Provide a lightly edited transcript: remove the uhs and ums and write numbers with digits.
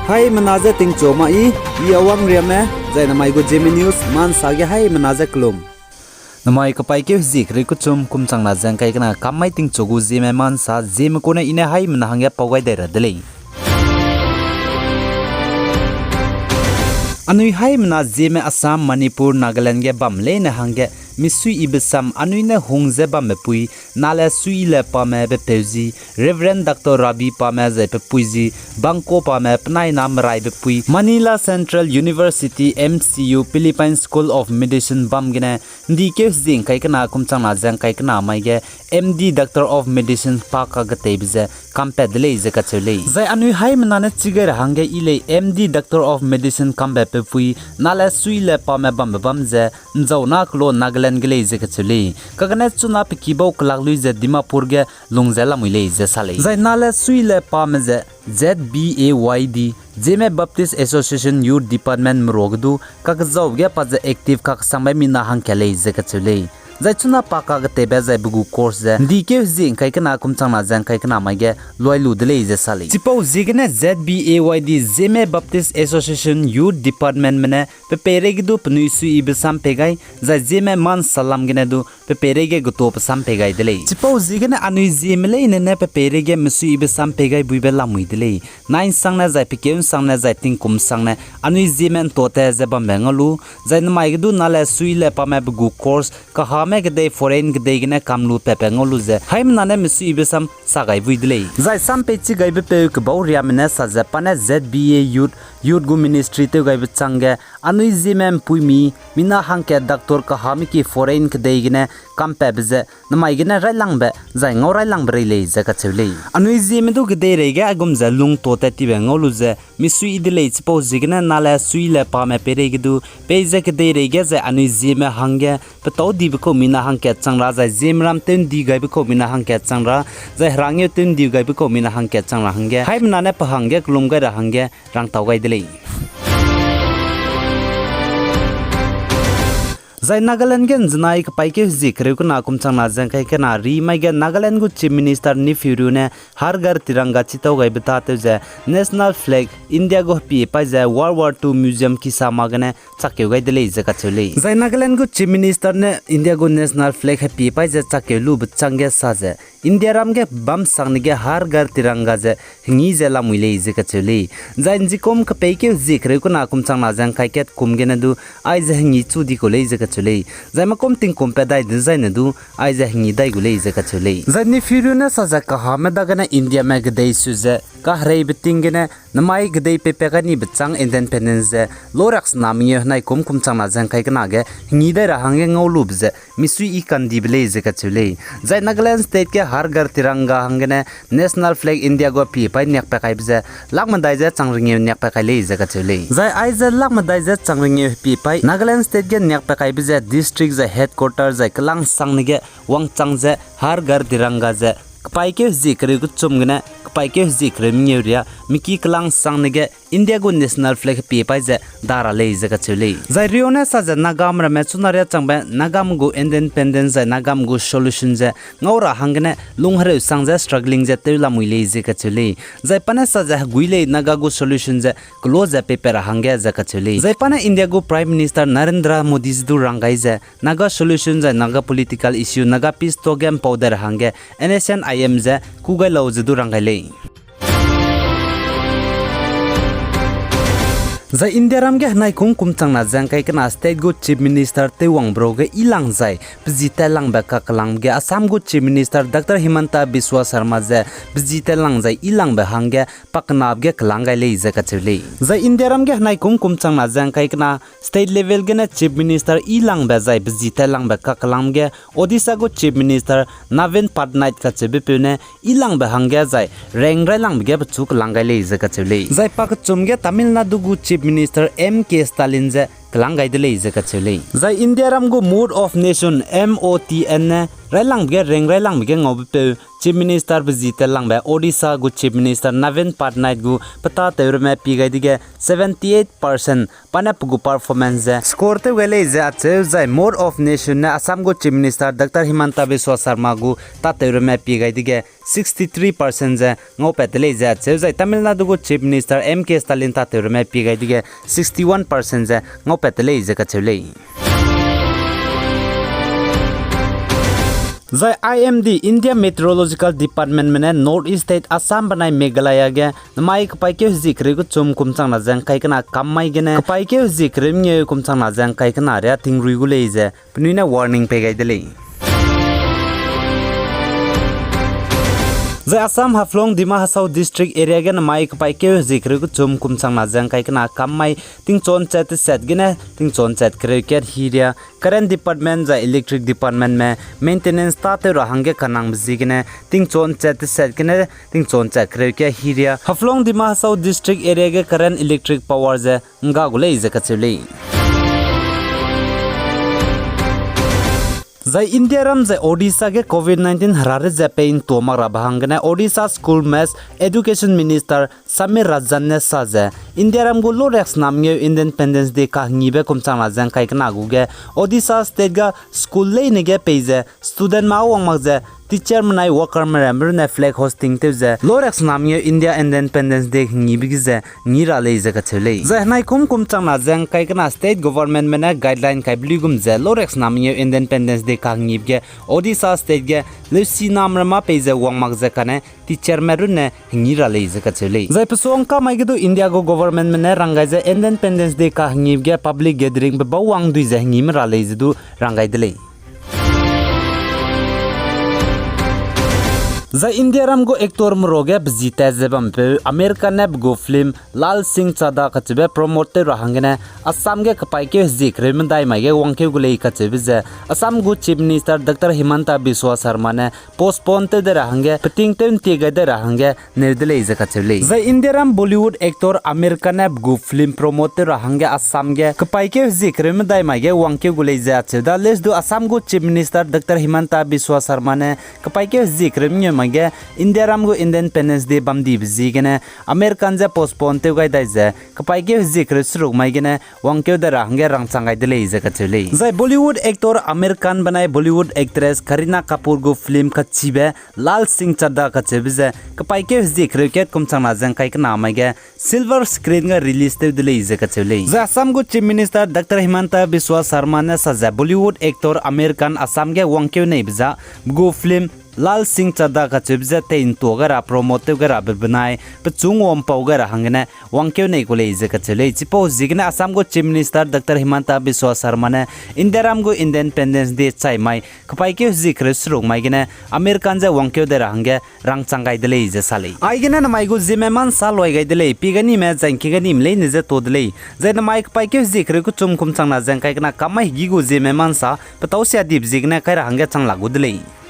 Hai menaza ting choma I awang riame zai namai go Zeme news man sage hai menaza klum. Namai kapai ke zik ri kuchum kumchang na jang kai kana kamai ting chogu Zeme man sa Zeme ko na ine hai menahangya pawai dai radlei. Anui hai mena Zeme Assam Manipur Nagaland ge bamle na hangge misui ibesam anui na hongze bamepui nale Suiyile Pame be peuzi Reverend Dr. Rabi Pame ze pe puizi Bangko Pame pnai nam rai be pui Manila Central University MCU Philippine School of Medicine bamgene ndike zing kai kana kumchang na jang kai kana mai ge MD Doctor of Medicine pa ka ga tebze kampedle ze ka chele zai anui hai mena na chigar hangge ile MD Doctor of Medicine kambe pe pui nale Suiyile Pame bamze nzauna klo Nagaland gele ze ka chele kagane chuna pikibo klaglu ze Dimapur ge lungzela muile ze sale zai nale Suiyile Pame ze ZBAYD Zeme Baptist Association Youth Department mrogdu kakzaw ge pa ze active kak samai mina hang kele ze ka chele zai chuna paka ga tebe zai bugu course ze ndike zing kai kana kumchang na jang kai kana mai ge loilu dele ze sale chipo zigene ZBAYD Zeme Baptist Association Youth Department mene pe perege du pnu su ibsam pegai zai Zeme man salam gene du pe perege gutop sam pegai dele chipo zigene anu Zeme le ne pe perege msu ibsam pegai buibela mui dele nine sang na zai pekem sang na zai ting kum sang na anu Zeme tote ze bamengalu zai mai du nale Suiyile Pame bugu course ka gede foreign gede gene kamlu pepengolu ze haim nane misu ibesam sagai buidle zai sam pechi gaibe pe ke bauria mena sa japane ZBA youth gu ministry te gaibe change anui Zeme puimi mina hangke doctor ka hami ki foreign gede gene kampe beze namai gene railangbe zai ngorai langbre le ze ka chule anui Zeme du gede rege agum za lung to te ti bengolu ze misu idle chipo zigene nala Suiyile Pame perege du peze gede rege ze anui Zeme hange peto di ko mina hangke changra zai Zemram ten di gaibe ko mina hangke changra zai rangye ten di gaibe ko mina hangke changra hange haim nane pa hange klumgai ra hange rang tawgai dele zai Nagaland gen znai ka paike zikre ko na kumchang na jang kai kana ri mai ge Nagaland gu chief minister ni firu ne har gar tiranga chitau gai bata je national flag India go pi pa je World War II museum ki samagane chakeu gai dele je ka chule zai Nagaland gu chief minister ne India go national flag pi pa je chakeu lu bchangge sa je India ram ge bam sang ge har gar tiranga je hingi je la muile je ka chule zai njikom ka paike zikre ko na kumchang na jang kai ket kumge na du ai je hingi chu di ko le je chule zai makom ting kompe dai design du ai za hingi dai gule ze ka chule zai ni firu na sa za ka ha me daga na India me gdei su ze ka hrei biting ne namai gdei pe pe ga ni bchang independence ze lorax nam ye nai kom chang na jang kai kana ge hingi dai ra hange ngolu bze misui I kan di ble ze ka chule zai Nagaland state ke har gar tiranga hange ne national flag India go pi pai nek pe kai bze lakma dai ze changring nek pe kai le ze ka chule zai ai za lakma dai ze changring pi pai Nagaland state ge nek pe kai J district J headquarters जे कलांग सांगने वांगचांग जे हर घर तिरंगा जे कपाइके जिक्र को चुमगने कपाइके जिक्र मियोरिया Mickey कलांग सांगने India go national flag pi pai je dara le je ka chule zai rione sa je nagam ra me chunaria changbe nagam go independence je nagam go solution je ngora hangne lunghare sangje struggling je teula muile je ka chule zai pane sa je guile naga go solution je close je paper hangge je ka chule zai pane India go prime minister Narendra Modi du rangai je naga solution je naga political issue naga peace to game powder hangge NSN IM je kugai lo je du rangai le zai India ram ge nai kum chang na jang kai kana state go chief minister te wang bro ge ilang zai bjita lang ba ka kalang ge Assam go chief minister Dr. Himanta Biswa Sharma je bjita lang zai ilang ba hangge paknab ge kalang gai le je ka chule zai India ram ge nai kum chang na jang kai kana state level ge na chief minister ilang ba zai bjita lang ba ka kalang ge Odisha go chief minister Navin Patnaik ka chebe pune ilang ba hangge zai reng rai lang ge chuk lang gai le je ka chule zai pak chum ge Tamil Nadu go chief Minister M.K. Stalin je kalang gai dele je ka chule zai India ram go mood of nation MOTN Railang bge reng railang bge ngob pe Chief Minister Vijite langbe Odisha gu Chief Minister Navin Patnaik gu pata teurme pigai dige 78% panap gu performance je score te wele je ache jai more of nation na Assam gu Chief Minister Dr. Himanta Biswa Sarma gu ta teurme pigai dige 63% je ngopetele je ache jai Tamil Nadu gu Chief Minister MK Stalin ta teurme pigai dige 61% je ngopetele je ka chule Zai IMD India Meteorological Department mene North East State Assam banai Meghalaya ge mai kpai ke zikri gu chum kumchang na jang kai kana kammai gene kpai ke zikri nge kumchang na jang kai kana ria thingri gu leije pnuina warning pe gai dele Zai Assam Haflong Dima Hasau District area gen mai kpai ke zikri gu chum kumchang na jang kai kana kammai ting chon chat set gene ting chon chat kre ke hiria current department za electric department में maintenance ताते रहंगे कनांग बजीगने तिंग चोन चैत set कने तिंग चोन चैत करे के हिरिया हफलोंग दिमा Hasao district area के current electric power जे nga गुले इजे कचले Zai India ram zai Odisha ke COVID-19 harare Japan tomara bahangane Odisha School Mass Education Minister Samir Rajan ne saje India ram gulo rex namnge Independence Day ka ngibe kumchang jang kai kana guge Odisha state ga school le ne ge peje student ma wang magje teacher manai worker member ne flag hosting te je lorex namnge India Independence Day ngibe ge ngira le je ka chele zai nai kumchang jang kai kana state government mena guideline kai bligum je lorex namnge Independence Day ka ngibge Odisha state ge lesi namrama peje wang magje kane teacher meru ne ngira le je ka chele zai pesong ka mai ge do India go government mena rangai je Independence Day ka ngibge public gathering be bawang du je ngimra le je du rangai dele Zai India ram go actor mroge bjita zebam pe America ne go film Lal Singh Chada kachbe promote rahangene Assam ge kpai ke zikre mendai mai ge wangke gulei kachbe je Assam go Chief Minister Dr. Himanta Biswa Sarma ne postpone te de rahange peting ten te ge de rahange nirdele je kachble Zai India ram Bollywood actor America ne go film promote rahange Assam ge kpai ke zikre mendai mai ge wangke gulei je achda les do Assam go Chief Minister Dr. Himanta Biswa Sarma ne kpai ke zikre mage India ram go Independence Day bam di bzigene American je postpone te gai dai je kpai ge zikre sruk mai gene wangke de range rangchangai de lei je ka chele zai Bollywood actor American banai Bollywood actress Kareena Kapoor go film ka chibe Lal Singh Chadda ka chebje kpai ke zikre ke kumchang na jang kai ka mai ge silver screen ga release te de lei je ka chele zai Assam go Chief Minister Dr. Himanta Biswa Sarma ne sa Bollywood actor American Assam ge wangke nei bza go film Lal Singh Chadda ka chibje tein to gara promote gara benai pchung om pau gara hangene wangkeu nei ko leije ka chele chipo jigna Assam go Chief Minister Dr. Himanta Biswa Sarma ne Indiaram go Independence Day chai mai kpai ke zikre srung mai gene American je wangkeu de range rang changai de leije sale ai gena na mai go Zeme man sal loi gai de le pigani me jangki gani mle ne je to de le je na mai kpai ke zikre ko chum kum chang na jang kai na kamai gi go Zeme man sa patau sia dip jigna kai range chang lagu de le